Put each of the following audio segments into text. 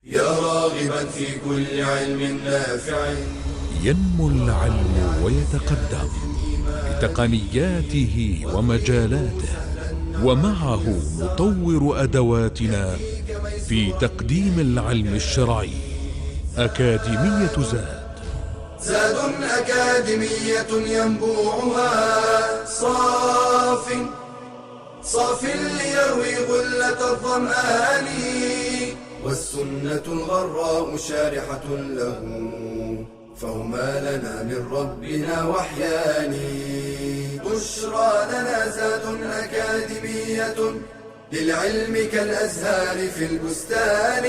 يا راغبا في كل علم نافع. ينمو العلم ويتقدم بتقنياته ومجالاته، ومعه نطور أدواتنا في تقديم العلم الشرعي. أكاديمية زاد أكاديمية ينبوعها صاف ليروي غلة الظمآن، والسنة الغراء شارحة له، فهما لنا من ربنا وحيان. بشرى لنا زاد أكاديمية للعلم كالأزهار في البستان.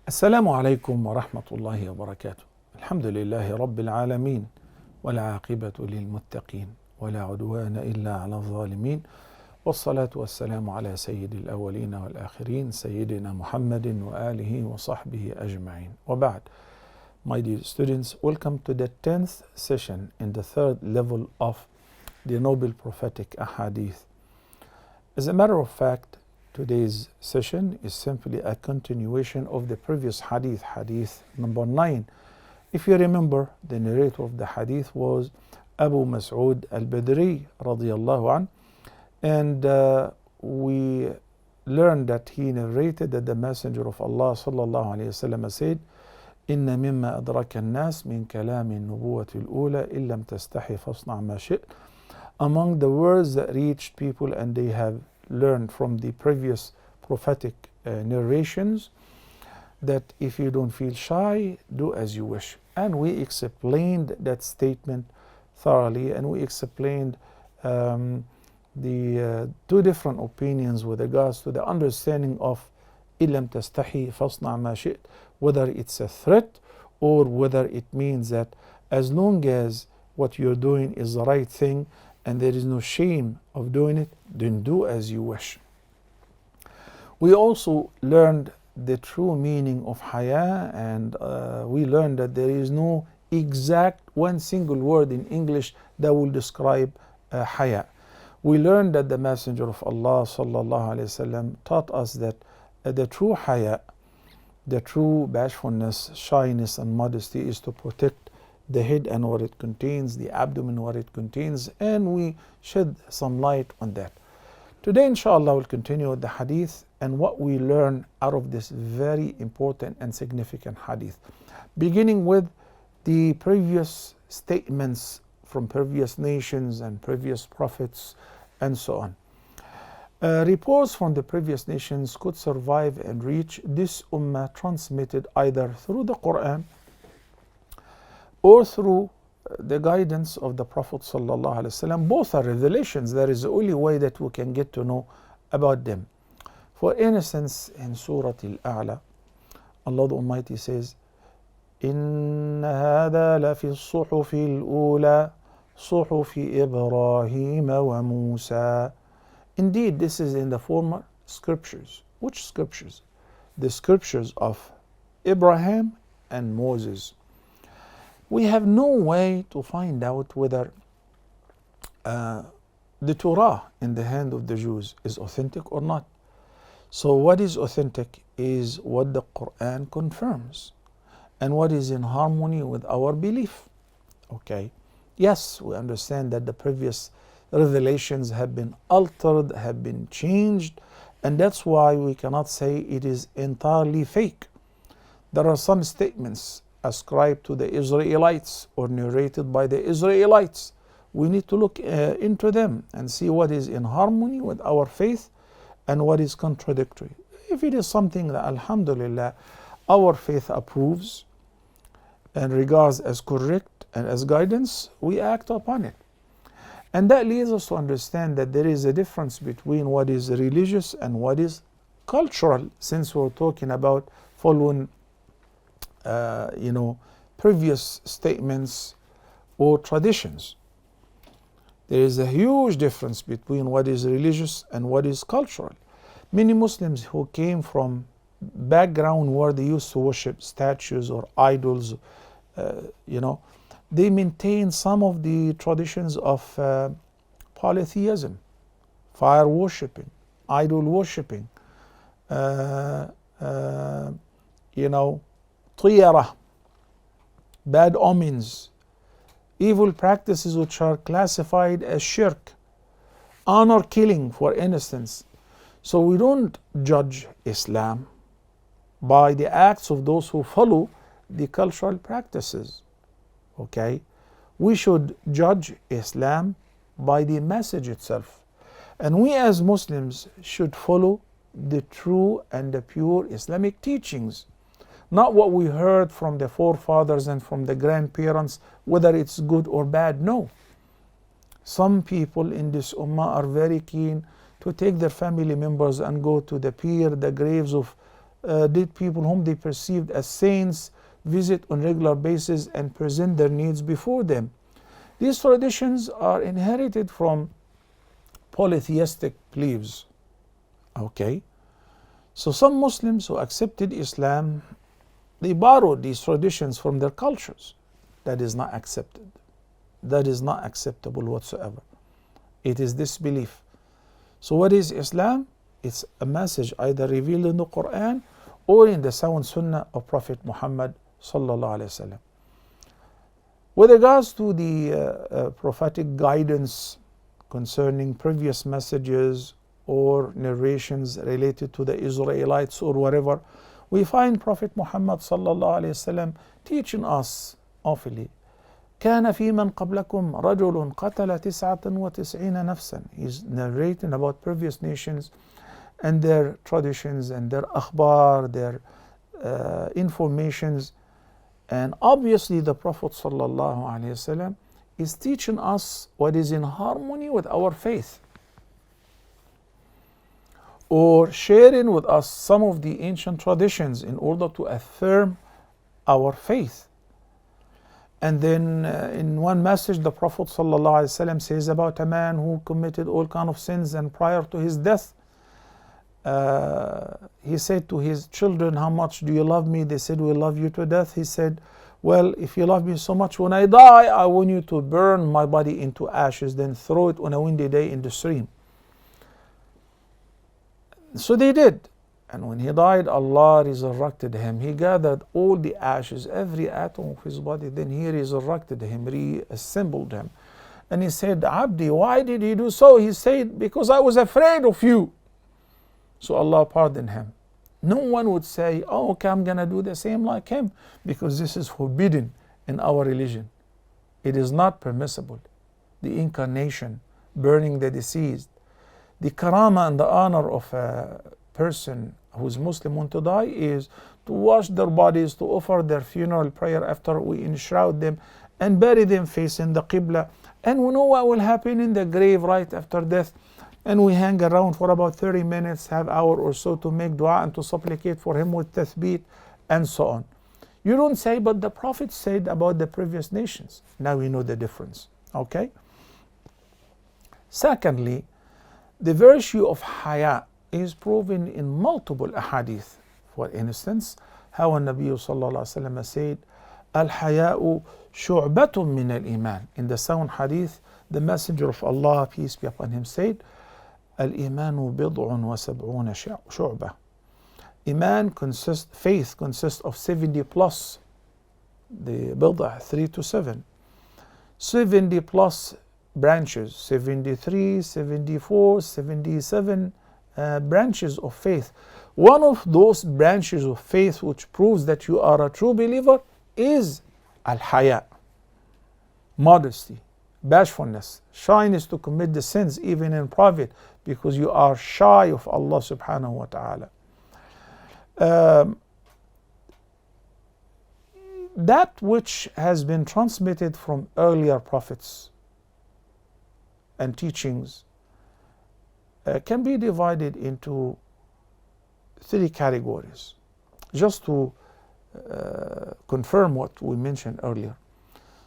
السلام عليكم ورحمة الله وبركاته. الحمد لله رب العالمين، والعاقبة للمتقين، ولا عدوان إلا على الظالمين، والصلاة والسلام على سيد الأولين والآخرين سيدنا محمد وآله وصحبه أجمعين. وبعد. My dear students, welcome to the 10th session in the third level of the Noble Prophetic Hadith. As a matter of fact, today's session is simply a continuation of the previous hadith, hadith number 9. If you remember, the narrator of the hadith was Abu Mas'ud al-Badri radiyallahu anh, and we learned that he narrated that the Messenger of Allah sallallahu alayhi wasallam said, إن مما أدرك الناس من كلام النبوة الأولى إن لم تستحي فاصنع ما شئت. Among the words that reached people and they have learned from the previous prophetic narrations, that if you don't feel shy, do as you wish. And we explained that statement thoroughly, and we explained the two different opinions with regards to the understanding of إن لم تستحي فاصنع ما شئت, whether it's a threat or whether it means that as long as what you're doing is the right thing and there is no shame of doing it, then do as you wish. We also learned the true meaning of haya, and we learned that there is no exact one single word in English that will describe haya. We learned that the Messenger of Allah sallallahu alaihi wasallam taught us that the true haya, the true bashfulness, shyness and modesty is to protect the head and what it contains, the abdomen what it contains, and we shed some light on that. Today inshallah we'll continue with the hadith and what we learn out of this very important and significant hadith, beginning with the previous statements from previous nations and previous prophets and so on. Reports from the previous nations could survive and reach this ummah transmitted either through the Quran or through the guidance of the Prophet sallallahu alaihi wasallam. Both are revelations. That is the only way that we can get to know about them. For instance, in Surah Al-A'la, Allah the Almighty says, إن هذا لفي الصحف الأولى صحف إبراهيم وموسى. Indeed, this is in the former scriptures. Which scriptures? The scriptures of Abraham and Moses. We have no way to find out whether the Torah in the hand of the Jews is authentic or not. So what is authentic is what the Quran confirms and what is in harmony with our belief. Okay. Yes, we understand that the previous revelations have been altered, have been changed, and that's why we cannot say it is entirely fake. There are some statements ascribed to the Israelites or narrated by the Israelites. We need to look into them and see what is in harmony with our faith and what is contradictory. If it is something that alhamdulillah our faith approves and regards as correct and as guidance, we act upon it. And that leads us to understand that there is a difference between what is religious and what is cultural, since we're talking about following previous statements or traditions. There is a huge difference between what is religious and what is cultural. Many Muslims who came from background where they used to worship statues or idols, they maintain some of the traditions of polytheism. fire worshipping, idol worshipping, طيرة, bad omens, evil practices which are classified as shirk, honor killing, for instance. So we don't judge Islam by the acts of those who follow the cultural practices. Okay? We should judge Islam by the message itself. And we as Muslims should follow the true and the pure Islamic teachings, not what we heard from the forefathers and from the grandparents, whether it's good or bad. No. Some people in this ummah are very keen to take their family members and go to the pier, the graves of dead people whom they perceived as saints, visit on regular basis and present their needs before them. These traditions are inherited from polytheistic beliefs. Okay? So some Muslims who accepted Islam, they borrowed these traditions from their cultures. That is not accepted. That is not acceptable whatsoever. It is disbelief. So what is Islam? It's a message either revealed in the Quran or in the sound Sunnah of Prophet Muhammad sallallahu alaihi wasallam. With regards to the prophetic guidance concerning previous messages or narrations related to the Israelites or whatever, we find Prophet Muhammad sallallahu alaihi wasallam teaching us awfully. كان في من قبلكم رجل قتل 99 نفسا. He's narrating about previous nations and their traditions and their akhbar, their informations. And obviously the Prophet sallallahu alaihi wasallam is teaching us what is in harmony with our faith, or sharing with us some of the ancient traditions in order to affirm our faith. And then in one message the Prophet ﷺ says about a man who committed all kind of sins, and prior to his death he said to his children, how much do you love me? They said, we love you to death. He said, well, if you love me so much, when I die I want you to burn my body into ashes, then throw it on a windy day in the stream. So they did. And when he died, Allah resurrected him. He gathered all the ashes, every atom of his body, then he resurrected him, reassembled him. And he said, Abdi, why did he do so? He said, because I was afraid of you. So Allah pardoned him. No one would say, oh, okay, I'm going to do the same like him, because this is forbidden in our religion. It is not permissible. The incarnation, burning the deceased, the karama and the honor of a person who is Muslim want to die is to wash their bodies, to offer their funeral prayer after we enshroud them and bury them facing the Qibla. And we know what will happen in the grave right after death. And we hang around for about 30 minutes, half hour or so, to make dua and to supplicate for him with tathbeet and so on. You don't say, but the Prophet said about the previous nations. Now we know the difference. Okay? Secondly, the virtue of haya is proven in multiple ahadith. For instance, how Nabi sallallahu alaihi wasallam said, "Al-haya'u shu'batun min al-iman." In the sound hadith, the Messenger of Allah, peace be upon him, said, "Al-imanu bid'un wa sab'una shu'bah." Faith consists of 70 plus, the bid'ah 3 to 7, 70 plus branches, 73, 74, 77 branches of faith. One of those branches of faith which proves that you are a true believer is al-haya, modesty, bashfulness, shyness to commit the sins even in private because you are shy of Allah subhanahu wa ta'ala. That which has been transmitted from earlier prophets and teachings can be divided into 3 categories, just to confirm what we mentioned earlier.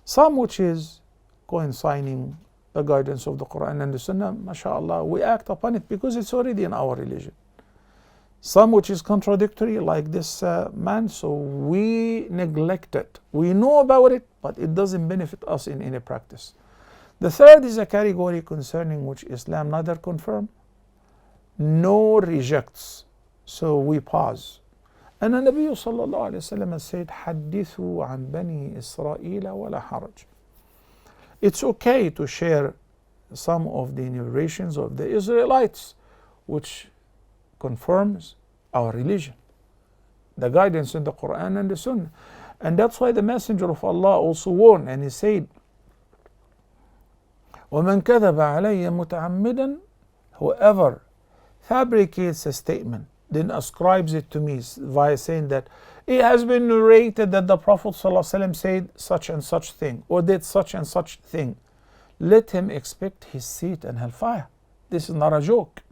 Some which is coinciding the guidance of the Quran and the Sunnah, mashallah, we act upon it because it's already in our religion. Some which is contradictory, like this man, so we neglect it. We know about it, but it doesn't benefit us in any practice. The third is a category concerning which Islam neither confirm nor rejects. So we pause. And the Nabi sallallahu alayhi wa sallam said, حَدِّثُوا عَنْ بَنِي إِسْرَائِيلَ وَلَا حَرَجٍ. It's okay to share some of the narrations of the Israelites, which confirms our religion, the guidance in the Quran and the Sunnah. And that's why the Messenger of Allah also warned, and he said, وَمَنْ كَذَبَ عَلَيَّ مُتَعَمِّدًا, whoever fabricates a statement, then ascribes it to me via saying that it has been narrated that the Prophet ﷺ said such and such thing, or did such and such thing, let him expect his seat in hellfire. This is not a joke.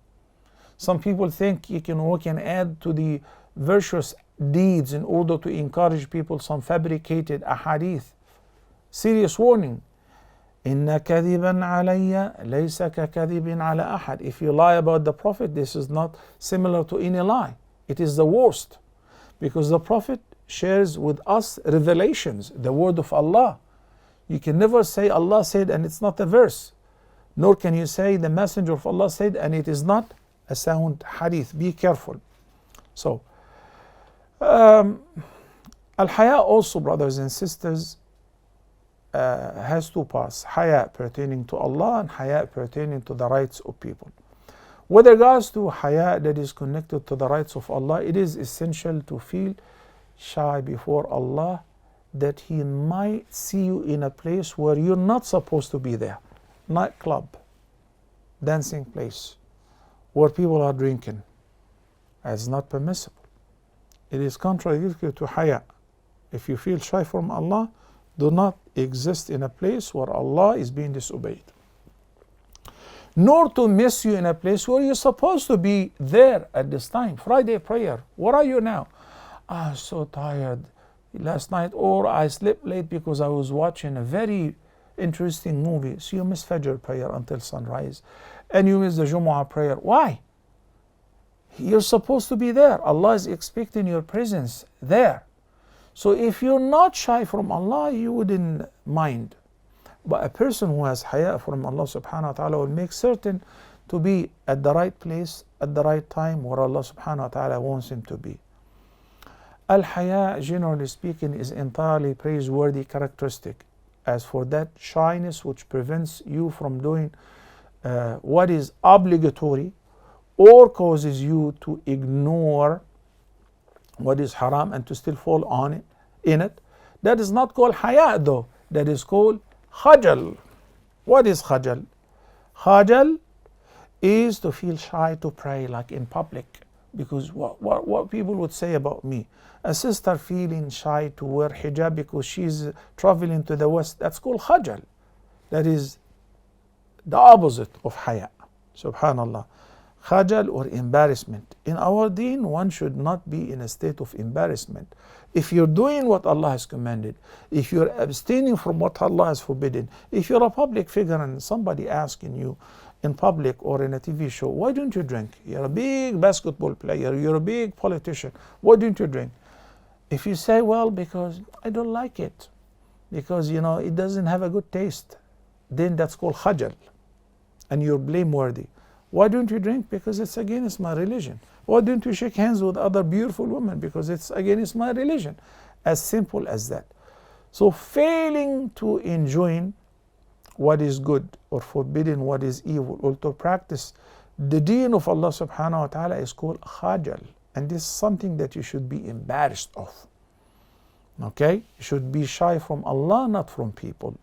Some people think we can add to the virtuous deeds in order to encourage people some fabricated ahadith. Serious warning. إِنَّ كَذِبًا عَلَيَّ لَيْسَ كَكَذِبٍ عَلَى أَحَدٍ. If you lie about the Prophet, this is not similar to any lie. It is the worst. Because the Prophet shares with us revelations, the word of Allah. You can never say Allah said and it's not a verse. Nor can you say the Messenger of Allah said and it is not a sound hadith. Be careful. So, Al-Haya also, brothers and sisters, has two parts. Haya pertaining to Allah and Haya pertaining to the rights of people. With regards to Haya that is connected to the rights of Allah, it is essential to feel shy before Allah that He might see you in a place where you're not supposed to be there. Nightclub, dancing place, where people are drinking. That's not permissible. It is contradictory to Haya. If you feel shy from Allah, do not exist in a place where Allah is being disobeyed. Nor to miss you in a place where you're supposed to be there at this time. Friday prayer. Where are you now? I'm so tired last night, or I slept late because I was watching a very interesting movie. So you miss Fajr prayer until sunrise. And you miss the Jumu'ah prayer. Why? You're supposed to be there. Allah is expecting your presence there. So if you're not shy from Allah, you wouldn't mind. But a person who has haya from Allah subhanahu wa ta'ala will make certain to be at the right place, at the right time, where Allah subhanahu wa ta'ala wants him to be. Al-haya, generally speaking, is entirely praiseworthy characteristic. As for that shyness which prevents you from doing what is obligatory, or causes you to ignore what is haram and to still fall on it, in it, that is not called haya though. That is called khajal. What is khajal? Khajal is to feel shy to pray like in public, because what people would say about me. A sister feeling shy to wear hijab because she's traveling to the west, that's called khajal. That is the opposite of haya. Subhanallah. Khajal or embarrassment. In our deen, one should not be in a state of embarrassment. If you're doing what Allah has commanded, if you're abstaining from what Allah has forbidden, if you're a public figure and somebody asking you in public or in a TV show, why don't you drink? You're a big basketball player, you're a big politician, why don't you drink? If you say, well, because I don't like it, because it doesn't have a good taste, then that's called khajal, and you're blameworthy. Why don't you drink? Because it's against my religion. Why don't you shake hands with other beautiful women? Because it's against my religion. As simple as that. So failing to enjoy what is good or forbidding what is evil, or to practice the deen of Allah subhanahu wa ta'ala, is called khajal. And this is something that you should be embarrassed of. Okay? You should be shy from Allah, not from people,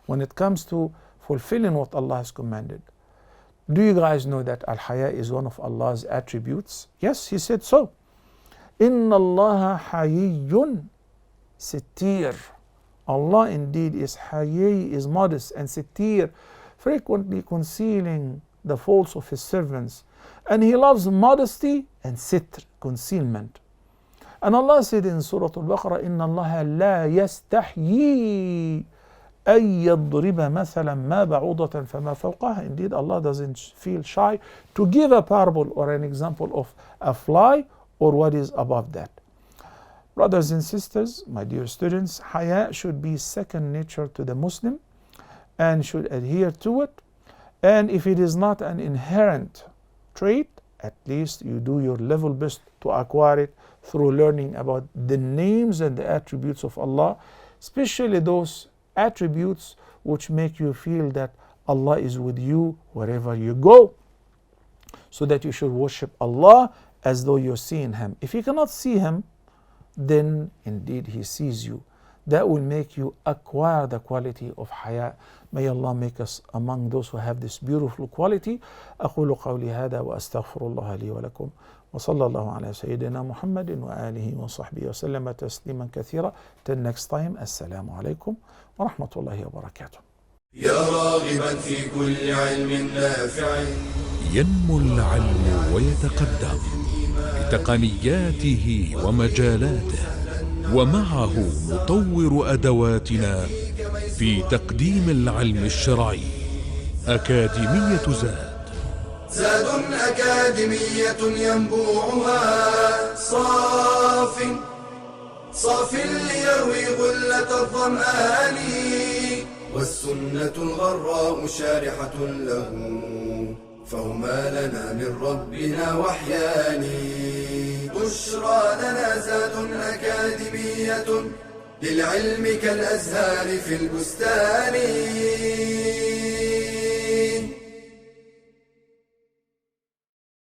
when it comes to fulfilling what Allah has commanded. Do you guys know that Al-Haya is one of Allah's attributes? Yes, He said so. Inna Allah hayyun sittir. Allah indeed is hayy, is modest, and sittir, frequently concealing the faults of His servants. And He loves modesty and sitr, concealment. And Allah said in Surah Al-Baqarah, Inna Allah la yastahyi أن يضرب مثلا ما بعوضة فما فوقها. Indeed, Allah doesn't feel shy to give a parable or an example of a fly or what is above that. Brothers and sisters, my dear students, haya should be second nature to the Muslim and should adhere to it. And if it is not an inherent trait, at least you do your level best to acquire it through learning about the names and the attributes of Allah, especially those attributes which make you feel that Allah is with you wherever you go, so that you should worship Allah as though you're seeing Him. If you cannot see Him, then indeed He sees you. That will make you acquire the quality of haya. May Allah make us among those who have this beautiful quality. أقول قولي هذا وأستغفر الله لي ولكم وصلى الله على سيدنا محمد وآله وصحبه وسلم تسليما كثيرا. Till next time, السلام عليكم ورحمة الله وبركاته. يا راغبا في كل علم نافع ينمو العلم ويتقدم بتقنياته ومجالاته، ومعه نطور أدواتنا في تقديم العلم الشرعي. أكاديمية زاد أكاديمية ينبوعها صاف ليروي غلة الظمآن، والسنة الغراء شارحة له، فهما لنا من ربنا وحيان. بشرى لنا زاد أكاديمية للعلم كالأزهار في البستان.